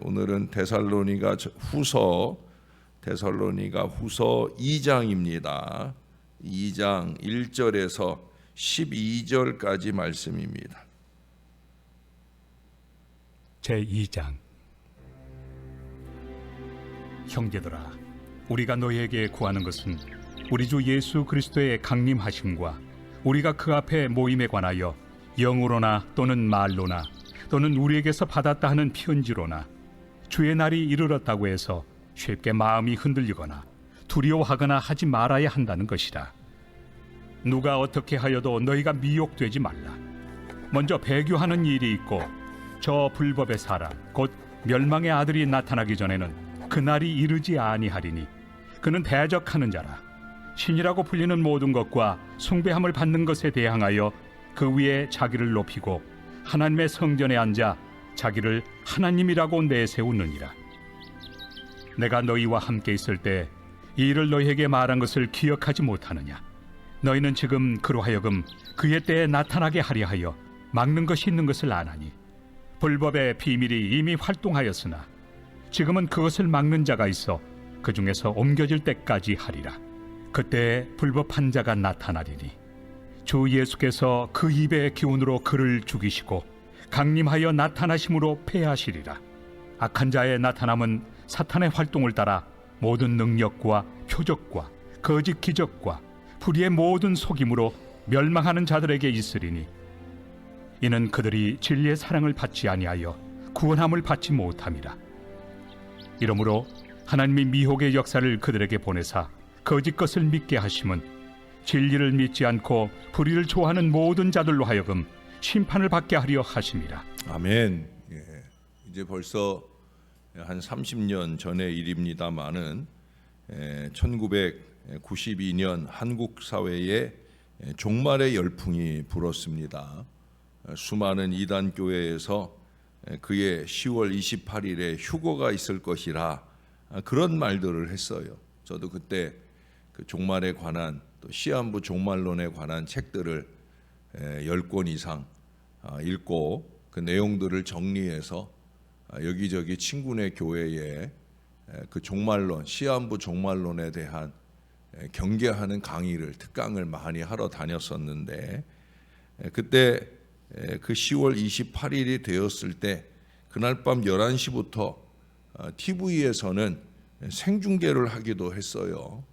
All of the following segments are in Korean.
오늘은 데살로니가 후서 2장입니다. 2장 1절에서 12절까지 말씀입니다. 제2장. 형제들아, 우리가 너희에게 구하는 것은 우리 주 예수 그리스도의 강림하심과 우리가 그 앞에 모임에 관하여 영으로나 또는 말로나 또는 우리에게서 받았다 하는 편지로나 주의 날이 이르렀다고 해서 쉽게 마음이 흔들리거나 두려워하거나 하지 말아야 한다는 것이라. 누가 어떻게 하여도 너희가 미혹되지 말라. 먼저 배교하는 일이 있고 저 불법의 사람 곧 멸망의 아들이 나타나기 전에는 그 날이 이르지 아니하리니 그는 대적하는 자라. 신이라고 불리는 모든 것과 숭배함을 받는 것에 대항하여 그 위에 자기를 높이고 하나님의 성전에 앉아 자기를 하나님이라고 내세우느니라. 내가 너희와 함께 있을 때 이 일을 너희에게 말한 것을 기억하지 못하느냐? 너희는 지금 그로 하여금 그의 때에 나타나게 하려 하여 막는 것이 있는 것을 아나니 불법의 비밀이 이미 활동하였으나 지금은 그것을 막는 자가 있어 그 중에서 옮겨질 때까지 하리라. 그때 불법한 자가 나타나리니 주 예수께서 그 입의 기운으로 그를 죽이시고 강림하여 나타나심으로 패하시리라. 악한 자의 나타남은 사탄의 활동을 따라 모든 능력과 표적과 거짓 기적과 불의의 모든 속임으로 멸망하는 자들에게 있으리니 이는 그들이 진리의 사랑을 받지 아니하여 구원함을 받지 못함이라. 이러므로 하나님이 미혹의 역사를 그들에게 보내사 거짓 것을 믿게 하심은 진리를 믿지 않고 불의를 좋아하는 모든 자들로 하여금 심판을 받게 하려 하심이라. 아멘. 이제 벌써 한 30년 전의 일입니다마는 1992년 한국 사회에 종말의 열풍이 불었습니다. 수많은 이단 교회에서 그의 10월 28일에 휴거가 있을 것이라 그런 말들을 했어요. 저도 그때 그 종말에 관한 또 시한부 종말론에 관한 책들을 10권 이상 읽고 그 내용들을 정리해서 여기저기 친구네 교회에 그 종말론, 시한부 종말론에 대한 경계하는 강의를, 특강을 많이 하러 다녔었는데 그때 그 10월 28일이 되었을 때 그날 밤 11시부터 TV에서는 생중계를 하기도 했어요.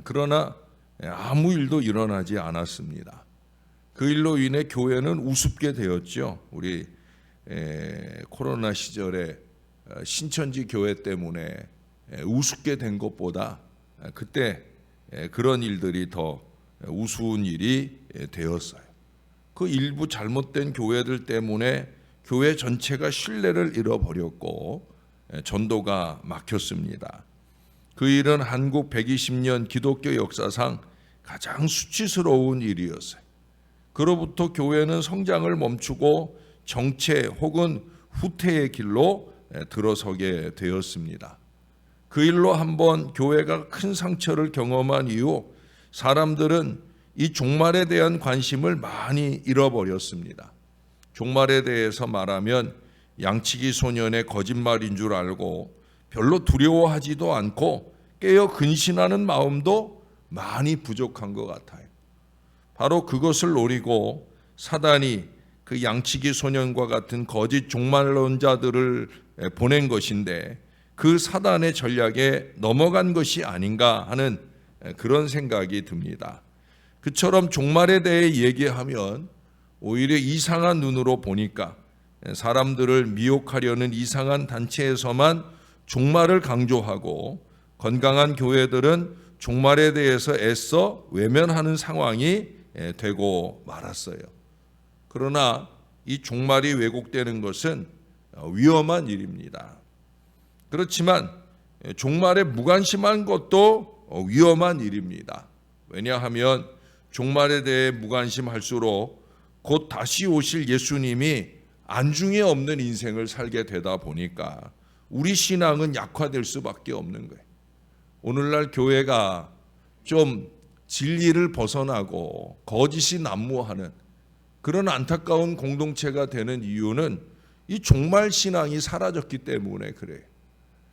그러나 아무 일도 일어나지 않았습니다. 그 일로 인해 교회는 우습게 되었죠. 우리 코로나 시절에 신천지 교회 때문에 우습게 된 것보다 그때 그런 일들이 더 우스운 일이 되었어요. 그 일부 잘못된 교회들 때문에 교회 전체가 신뢰를 잃어버렸고 전도가 막혔습니다. 그 일은 한국 120년 기독교 역사상 가장 수치스러운 일이었어요. 그로부터 교회는 성장을 멈추고 정체 혹은 후퇴의 길로 들어서게 되었습니다. 그 일로 한번 교회가 큰 상처를 경험한 이후 사람들은 이 종말에 대한 관심을 많이 잃어버렸습니다. 종말에 대해서 말하면 양치기 소년의 거짓말인 줄 알고 별로 두려워하지도 않고 깨어 근신하는 마음도 많이 부족한 것 같아요. 바로 그것을 노리고 사단이 그 양치기 소년과 같은 거짓 종말론자들을 보낸 것인데 그 사단의 전략에 넘어간 것이 아닌가 하는 그런 생각이 듭니다. 그처럼 종말에 대해 얘기하면 오히려 이상한 눈으로 보니까 사람들을 미혹하려는 이상한 단체에서만 종말을 강조하고 건강한 교회들은 종말에 대해서 애써 외면하는 상황이 되고 말았어요. 그러나 이 종말이 왜곡되는 것은 위험한 일입니다. 그렇지만 종말에 무관심한 것도 위험한 일입니다. 왜냐하면 종말에 대해 무관심할수록 곧 다시 오실 예수님이 안중에 없는 인생을 살게 되다 보니까 우리 신앙은 약화될 수밖에 없는 거예요. 오늘날 교회가 좀 진리를 벗어나고 거짓이 난무하는 그런 안타까운 공동체가 되는 이유는 이 종말 신앙이 사라졌기 때문에 그래요.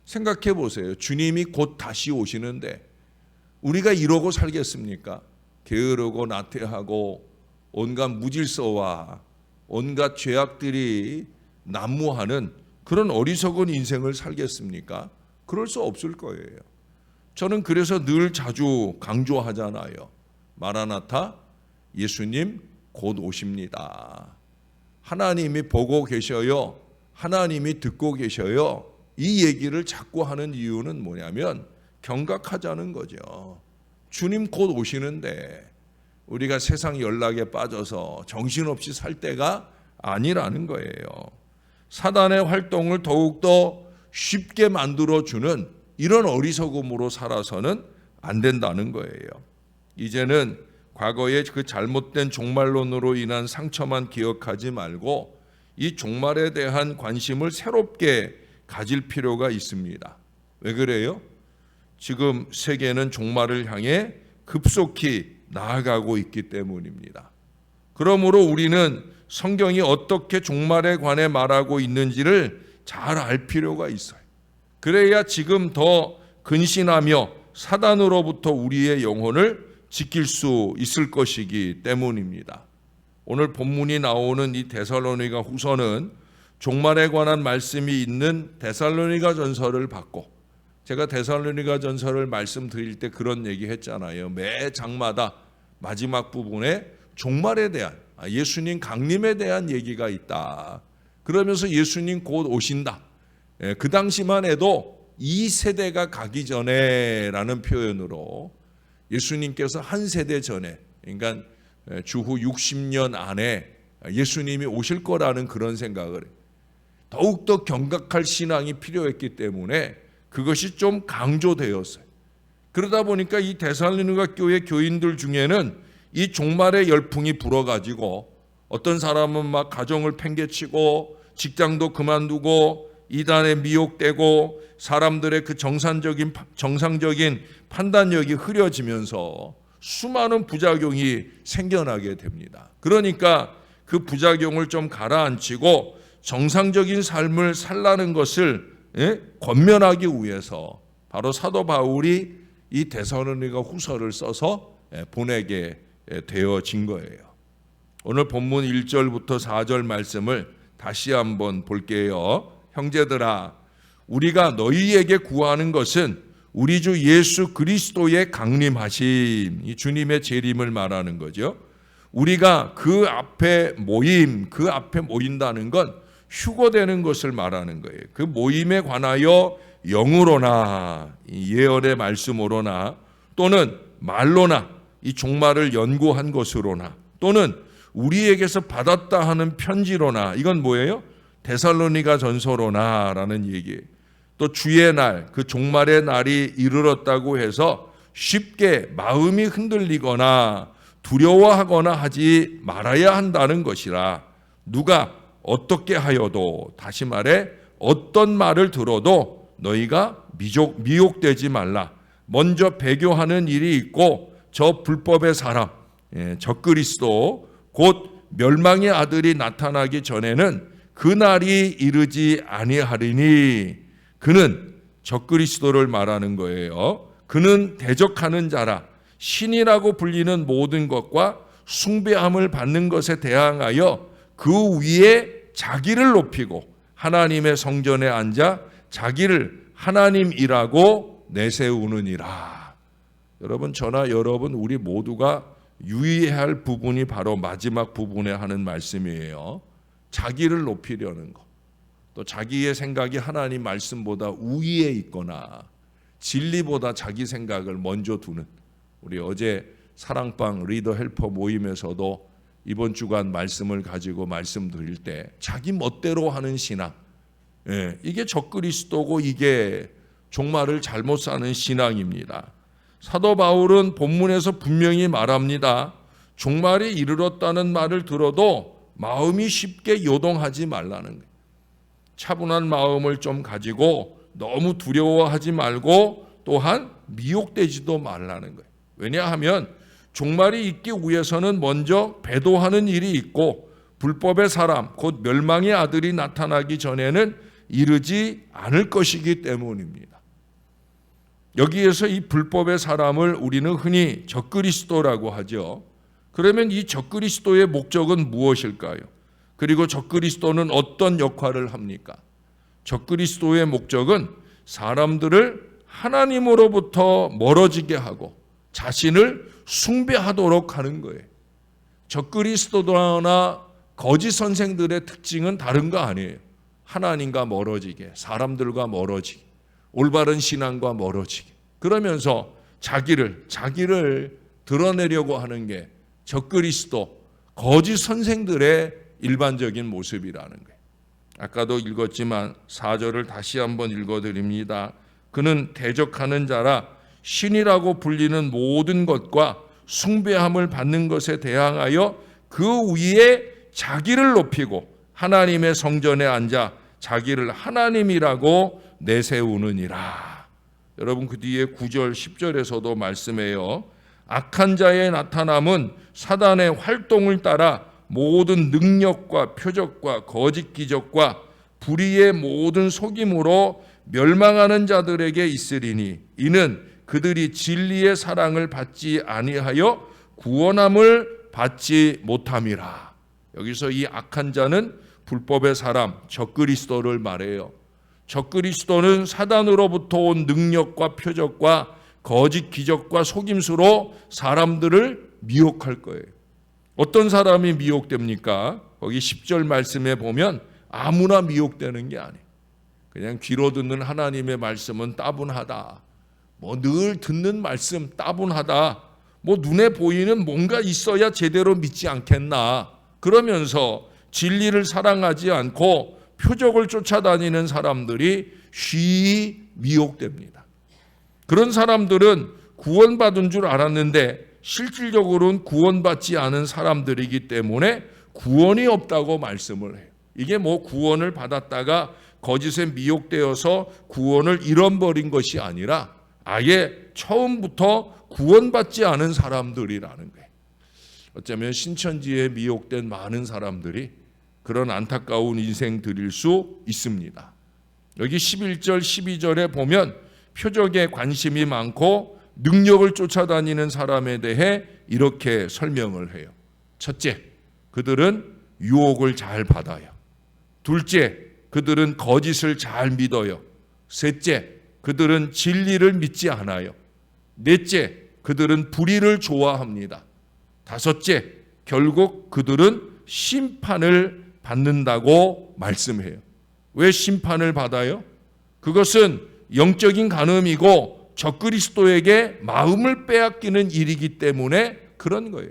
생각해 보세요. 주님이 곧 다시 오시는데 우리가 이러고 살겠습니까? 게으르고 나태하고 온갖 무질서와 온갖 죄악들이 난무하는 그런 어리석은 인생을 살겠습니까? 그럴 수 없을 거예요. 저는 그래서 늘 자주 강조하잖아요. 마라나타, 예수님 곧 오십니다. 하나님이 보고 계셔요. 하나님이 듣고 계셔요. 이 얘기를 자꾸 하는 이유는 뭐냐면 경각하자는 거죠. 주님 곧 오시는데 우리가 세상 연락에 빠져서 정신없이 살 때가 아니라는 거예요. 사단의 활동을 더욱더 쉽게 만들어주는 이런 어리석음으로 살아서는 안 된다는 거예요. 이제는 과거의 그 잘못된 종말론으로 인한 상처만 기억하지 말고 이 종말에 대한 관심을 새롭게 가질 필요가 있습니다. 왜 그래요? 지금 세계는 종말을 향해 급속히 나아가고 있기 때문입니다. 그러므로 우리는 성경이 어떻게 종말에 관해 말하고 있는지를 잘 알 필요가 있어요. 그래야 지금 더 근신하며 사단으로부터 우리의 영혼을 지킬 수 있을 것이기 때문입니다. 오늘 본문이 나오는 이 데살로니가 후서는 종말에 관한 말씀이 있는 데살로니가 전서를 받고, 제가 데살로니가 전서를 말씀드릴 때 그런 얘기 했잖아요. 매 장마다 마지막 부분에 종말에 대한, 예수님 강림에 대한 얘기가 있다. 그러면서 예수님 곧 오신다. 그 당시만 해도 이 세대가 가기 전에 라는 표현으로 예수님께서 한 세대 전에, 그러니까 주후 60년 안에 예수님이 오실 거라는 그런 생각을, 더욱더 경각할 신앙이 필요했기 때문에 그것이 좀 강조되었어요. 그러다 보니까 이 데살로니가 교회 교인들 중에는 이 종말의 열풍이 불어가지고 어떤 사람은 막 가정을 팽개치고 직장도 그만두고 이단에 미혹되고 사람들의 그 정상적인 판단력이 흐려지면서 수많은 부작용이 생겨나게 됩니다. 그러니까 그 부작용을 좀 가라앉히고 정상적인 삶을 살라는 것을 권면하기 위해서 바로 사도 바울이 이 데살로니가 후서를 써서 보내게 되어진 거예요. 오늘 본문 1절부터 4절 말씀을 다시 한번 볼게요. 형제들아, 우리가 너희에게 구하는 것은 우리 주 예수 그리스도의 강림하심, 이 주님의 재림을 말하는 거죠. 우리가 그 앞에 모인다는 건 휴거되는 것을 말하는 거예요. 그 모임에 관하여 영으로나 예언의 말씀으로나 또는 말로나 이 종말을 연구한 것으로나 또는 우리에게서 받았다 하는 편지로나, 이건 뭐예요? 데살로니가 전서로나 라는 얘기예요. 또 주의 날, 그 종말의 날이 이르렀다고 해서 쉽게 마음이 흔들리거나 두려워하거나 하지 말아야 한다는 것이라. 누가 어떻게 하여도, 다시 말해 어떤 말을 들어도 너희가 미혹되지 말라. 먼저 배교하는 일이 있고 저 불법의 사람, 적그리스도 곧 멸망의 아들이 나타나기 전에는 그 날이 이르지 아니하리니, 그는 적그리스도를 말하는 거예요. 그는 대적하는 자라. 신이라고 불리는 모든 것과 숭배함을 받는 것에 대항하여 그 위에 자기를 높이고 하나님의 성전에 앉아 자기를 하나님이라고 내세우느니라. 여러분, 저나 여러분 우리 모두가 유의해야 할 부분이 바로 마지막 부분에 하는 말씀이에요. 자기를 높이려는 것, 또 자기의 생각이 하나님 말씀보다 우위에 있거나 진리보다 자기 생각을 먼저 두는, 우리 어제 사랑방 리더 헬퍼 모임에서도 이번 주간 말씀을 가지고 말씀드릴 때 자기 멋대로 하는 신앙, 이게 적그리스도고 이게 종말을 잘못 사는 신앙입니다. 사도 바울은 본문에서 분명히 말합니다. 종말이 이르렀다는 말을 들어도 마음이 쉽게 요동하지 말라는 거예요. 차분한 마음을 좀 가지고 너무 두려워하지 말고 또한 미혹되지도 말라는 거예요. 왜냐하면 종말이 있기 위해서는 먼저 배도하는 일이 있고 불법의 사람 곧 멸망의 아들이 나타나기 전에는 이르지 않을 것이기 때문입니다. 여기에서 이 불법의 사람을 우리는 흔히 적그리스도라고 하죠. 그러면 이 적그리스도의 목적은 무엇일까요? 그리고 적그리스도는 어떤 역할을 합니까? 적그리스도의 목적은 사람들을 하나님으로부터 멀어지게 하고 자신을 숭배하도록 하는 거예요. 적그리스도나 거짓 선생들의 특징은 다른 거 아니에요. 하나님과 멀어지게, 사람들과 멀어지게, 올바른 신앙과 멀어지게, 그러면서 자기를 드러내려고 하는 게 적그리스도, 거짓 선생들의 일반적인 모습이라는 거예요. 아까도 읽었지만 4절을 다시 한번 읽어드립니다. 그는 대적하는 자라 신이라고 불리는 모든 것과 숭배함을 받는 것에 대항하여 그 위에 자기를 높이고 하나님의 성전에 앉아 자기를 하나님이라고 내세우느니라. 여러분 그 뒤에 9절 10절에서도 말씀해요. 악한 자의 나타남은 사단의 활동을 따라 모든 능력과 표적과 거짓 기적과 불의의 모든 속임으로 멸망하는 자들에게 있으리니 이는 그들이 진리의 사랑을 받지 아니하여 구원함을 받지 못함이라. 여기서 이 악한 자는 불법의 사람, 적그리스도를 말해요. 적그리스도는 사단으로부터 온 능력과 표적과 거짓 기적과 속임수로 사람들을 미혹할 거예요. 어떤 사람이 미혹됩니까? 거기 10절 말씀에 보면 아무나 미혹되는 게 아니에요. 그냥 귀로 듣는 하나님의 말씀은 따분하다. 늘 듣는 말씀 따분하다. 눈에 보이는 뭔가 있어야 제대로 믿지 않겠나. 그러면서 진리를 사랑하지 않고 표적을 쫓아다니는 사람들이 쉬이 미혹됩니다. 그런 사람들은 구원받은 줄 알았는데 실질적으로는 구원받지 않은 사람들이기 때문에 구원이 없다고 말씀을 해요. 이게 구원을 받았다가 거짓에 미혹되어서 구원을 잃어버린 것이 아니라 아예 처음부터 구원받지 않은 사람들이라는 거예요. 어쩌면 신천지에 미혹된 많은 사람들이 그런 안타까운 인생 드릴 수 있습니다. 여기 11절 12절에 보면 표적에 관심이 많고 능력을 쫓아다니는 사람에 대해 이렇게 설명을 해요. 첫째, 그들은 유혹을 잘 받아요. 둘째, 그들은 거짓을 잘 믿어요. 셋째, 그들은 진리를 믿지 않아요. 넷째, 그들은 불의를 좋아합니다. 다섯째, 결국 그들은 심판을 받는다고 말씀해요. 왜 심판을 받아요? 그것은 영적인 간음이고 적그리스도에게 마음을 빼앗기는 일이기 때문에 그런 거예요.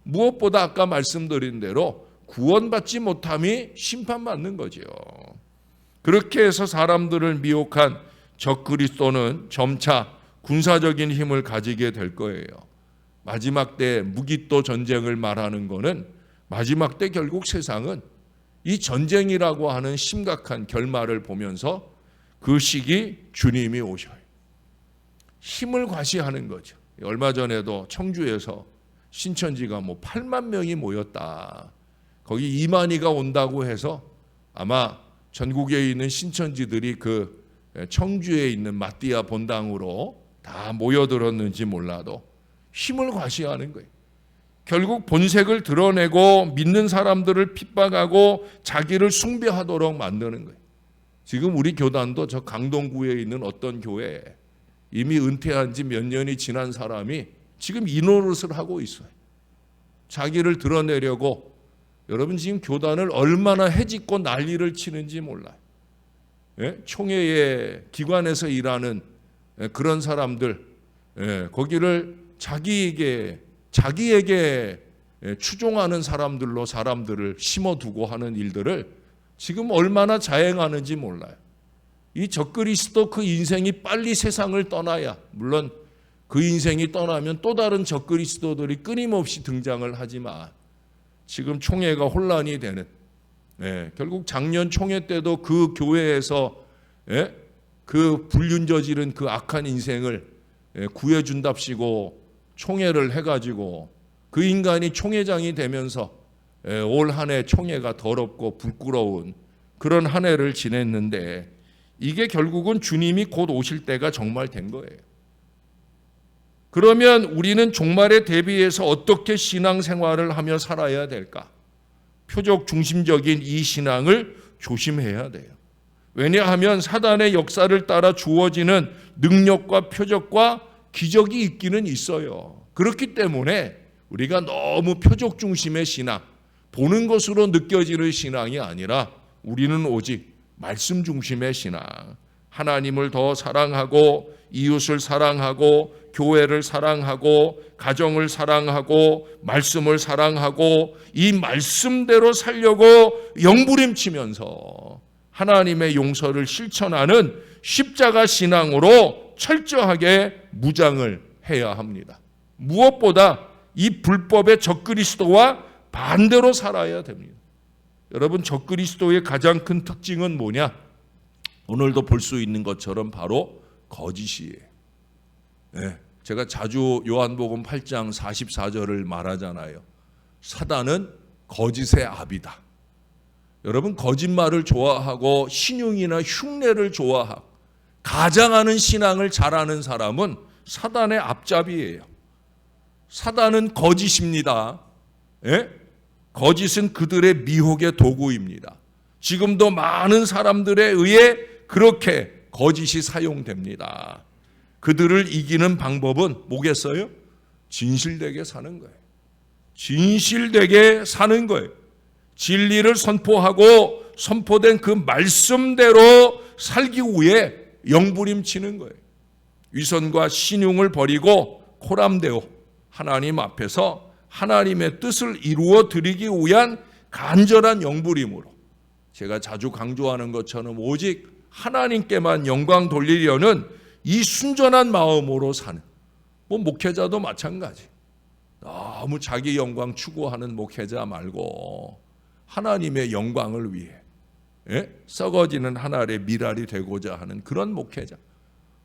무엇보다 아까 말씀드린 대로 구원받지 못함이 심판받는 거죠. 그렇게 해서 사람들을 미혹한 적그리스도는 점차 군사적인 힘을 가지게 될 거예요. 마지막 때 무기또 전쟁을 말하는 거는 마지막 때 결국 세상은 이 전쟁이라고 하는 심각한 결말을 보면서 그 시기 주님이 오셔요. 힘을 과시하는 거죠. 얼마 전에도 청주에서 신천지가 8만 명이 모였다. 거기 이만희가 온다고 해서 아마 전국에 있는 신천지들이 그 청주에 있는 마띠아 본당으로 다 모여들었는지 몰라도 힘을 과시하는 거예요. 결국 본색을 드러내고 믿는 사람들을 핍박하고 자기를 숭배하도록 만드는 거예요. 지금 우리 교단도 저 강동구에 있는 어떤 교회에 이미 은퇴한 지 몇 년이 지난 사람이 지금 이 노릇을 하고 있어요. 자기를 드러내려고. 여러분 지금 교단을 얼마나 해짓고 난리를 치는지 몰라요. 총회의 기관에서 일하는 그런 사람들, 거기를 자기에게 추종하는 사람들로 사람들을 심어두고 하는 일들을 지금 얼마나 자행하는지 몰라요. 이 적그리스도 그 인생이 빨리 세상을 떠나야, 물론 그 인생이 떠나면 또 다른 적그리스도들이 끊임없이 등장을 하지만 지금 총회가 혼란이 되는, 결국 작년 총회 때도 그 교회에서 그 불륜 저지른 그 악한 인생을 구해준답시고 총회를 해가지고 그 인간이 총회장이 되면서 올 한 해 총회가 더럽고 부끄러운 그런 한 해를 지냈는데 이게 결국은 주님이 곧 오실 때가 정말 된 거예요. 그러면 우리는 종말에 대비해서 어떻게 신앙생활을 하며 살아야 될까? 표적 중심적인 이 신앙을 조심해야 돼요. 왜냐하면 사단의 역사를 따라 주어지는 능력과 표적과 기적이 있기는 있어요. 그렇기 때문에 우리가 너무 표적 중심의 신앙, 보는 것으로 느껴지는 신앙이 아니라 우리는 오직 말씀 중심의 신앙, 하나님을 더 사랑하고 이웃을 사랑하고 교회를 사랑하고 가정을 사랑하고 말씀을 사랑하고 이 말씀대로 살려고 영부림치면서 하나님의 용서를 실천하는 십자가 신앙으로 철저하게 무장을 해야 합니다. 무엇보다 이 불법의 적그리스도와 반대로 살아야 됩니다. 여러분, 적그리스도의 가장 큰 특징은 뭐냐? 오늘도 볼 수 있는 것처럼 바로 거짓이에요. 네, 제가 자주 요한복음 8장 44절을 말하잖아요. 사단은 거짓의 아비다. 여러분, 거짓말을 좋아하고 신용이나 흉내를 좋아하고 가장하는 신앙을 잘하는 사람은 사단의 앞잡이에요. 사단은 거짓입니다. 예? 거짓은 그들의 미혹의 도구입니다. 지금도 많은 사람들에 의해 그렇게 거짓이 사용됩니다. 그들을 이기는 방법은 뭐겠어요? 진실되게 사는 거예요. 진실되게 사는 거예요. 진리를 선포하고 선포된 그 말씀대로 살기 위해 영부림치는 거예요. 위선과 신용을 버리고 코람데오 하나님 앞에서 하나님의 뜻을 이루어 드리기 위한 간절한 영부림으로, 제가 자주 강조하는 것처럼 오직 하나님께만 영광 돌리려는 이 순전한 마음으로 사는, 목회자도 마찬가지. 너무 자기 영광 추구하는 목회자 말고 하나님의 영광을 위해 썩어지는 하나의 미랄이 되고자 하는 그런 목회자,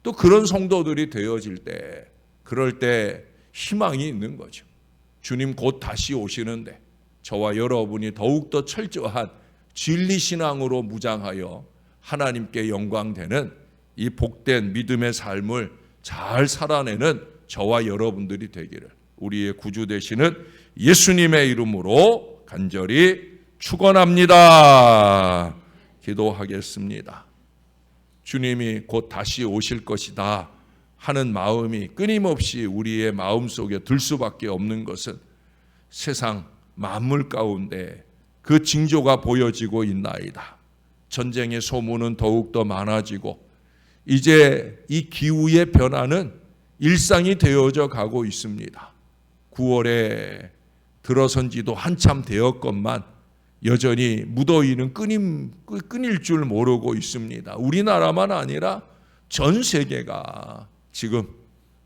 또 그런 성도들이 되어질 때, 그럴 때 희망이 있는 거죠. 주님 곧 다시 오시는데 저와 여러분이 더욱더 철저한 진리신앙으로 무장하여 하나님께 영광되는 이 복된 믿음의 삶을 잘 살아내는 저와 여러분들이 되기를 우리의 구주 되시는 예수님의 이름으로 간절히 축원합니다. 기도하겠습니다. 주님이 곧 다시 오실 것이다 하는 마음이 끊임없이 우리의 마음속에 들 수밖에 없는 것은 세상 만물 가운데 그 징조가 보여지고 있나이다. 전쟁의 소문은 더욱더 많아지고 이제 이 기후의 변화는 일상이 되어져 가고 있습니다. 9월에 들어선 지도 한참 되었건만 여전히 무더위는 끊일 줄 모르고 있습니다. 우리나라만 아니라 전 세계가 지금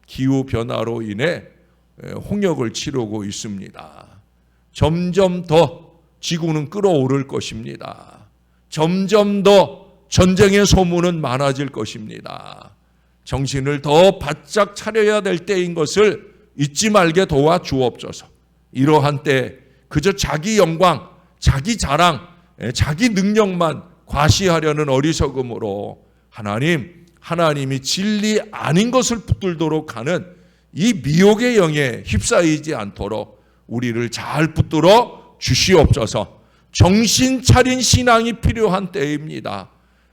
기후 변화로 인해 홍역을 치르고 있습니다. 점점 더 지구는 끓어오를 것입니다. 점점 더 전쟁의 소문은 많아질 것입니다. 정신을 더 바짝 차려야 될 때인 것을 잊지 말게 도와주옵소서. 이러한 때 그저 자기 영광, 자기 자랑, 자기 능력만 과시하려는 어리석음으로 하나님이 진리 아닌 것을 붙들도록 하는 이 미혹의 영에 휩싸이지 않도록 우리를 잘 붙들어 주시옵소서. 정신 차린 신앙이 필요한 때입니다.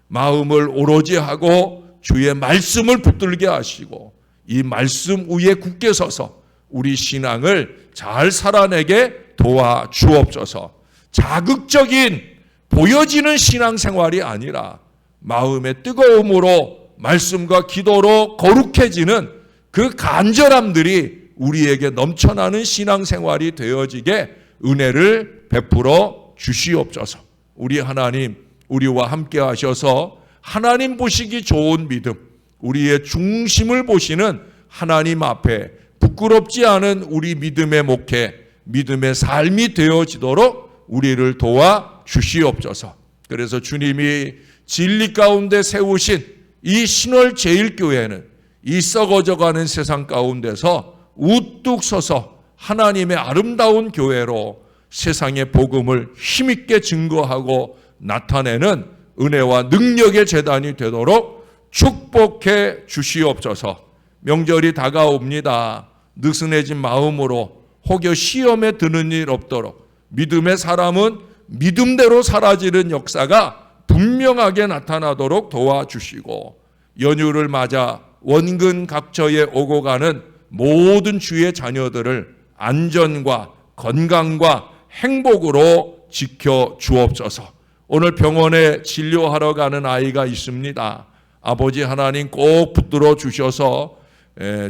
마음을 오로지 하고 주의 말씀을 붙들게 하시고 이 말씀 위에 굳게 서서 우리 신앙을 잘 살아내게 도와주옵소서. 자극적인 보여지는 신앙생활이 아니라 마음의 뜨거움으로 말씀과 기도로 거룩해지는 그 간절함들이 우리에게 넘쳐나는 신앙생활이 되어지게 은혜를 베풀어 주시옵소서. 우리 하나님, 우리와 함께 하셔서 하나님 보시기 좋은 믿음, 우리의 중심을 보시는 하나님 앞에 부끄럽지 않은 우리 믿음의 목회, 믿음의 삶이 되어지도록 우리를 도와 주시옵소서. 그래서 주님이 진리 가운데 세우신 이 신월제일교회는 이 썩어져가는 세상 가운데서 우뚝 서서 하나님의 아름다운 교회로 세상의 복음을 힘있게 증거하고 나타내는 은혜와 능력의 재단이 되도록 축복해 주시옵소서. 명절이 다가옵니다. 느슨해진 마음으로 혹여 시험에 드는 일 없도록 믿음의 사람은 믿음대로 사라지는 역사가 분명하게 나타나도록 도와주시고, 연휴를 맞아 원근 각처에 오고 가는 모든 주의 자녀들을 안전과 건강과 행복으로 지켜 주옵소서. 오늘 병원에 진료하러 가는 아이가 있습니다. 아버지 하나님 꼭 붙들어 주셔서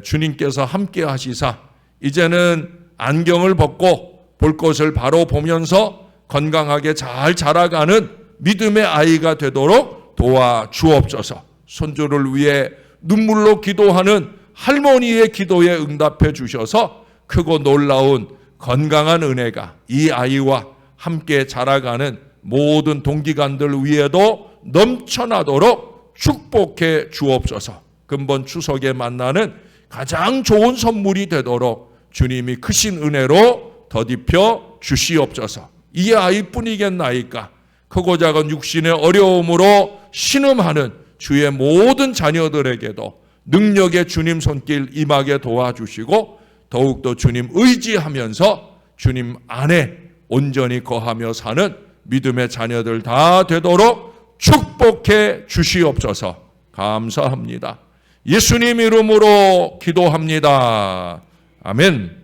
주님께서 함께 하시사 이제는 안경을 벗고 볼 것을 바로 보면서 건강하게 잘 자라가는 믿음의 아이가 되도록 도와주옵소서. 손주를 위해 눈물로 기도하는 할머니의 기도에 응답해 주셔서 크고 놀라운 건강한 은혜가 이 아이와 함께 자라가는 모든 동기간들 위에도 넘쳐나도록 축복해 주옵소서. 근본 추석에 만나는 가장 좋은 선물이 되도록 주님이 크신 은혜로 더딥혀 주시옵소서. 이 아이뿐이겠나이까? 크고 작은 육신의 어려움으로 신음하는 주의 모든 자녀들에게도 능력의 주님 손길 임하게 도와주시고, 더욱더 주님 의지하면서 주님 안에 온전히 거하며 사는 믿음의 자녀들 다 되도록 축복해 주시옵소서. 감사합니다. 예수님 이름으로 기도합니다. 아멘.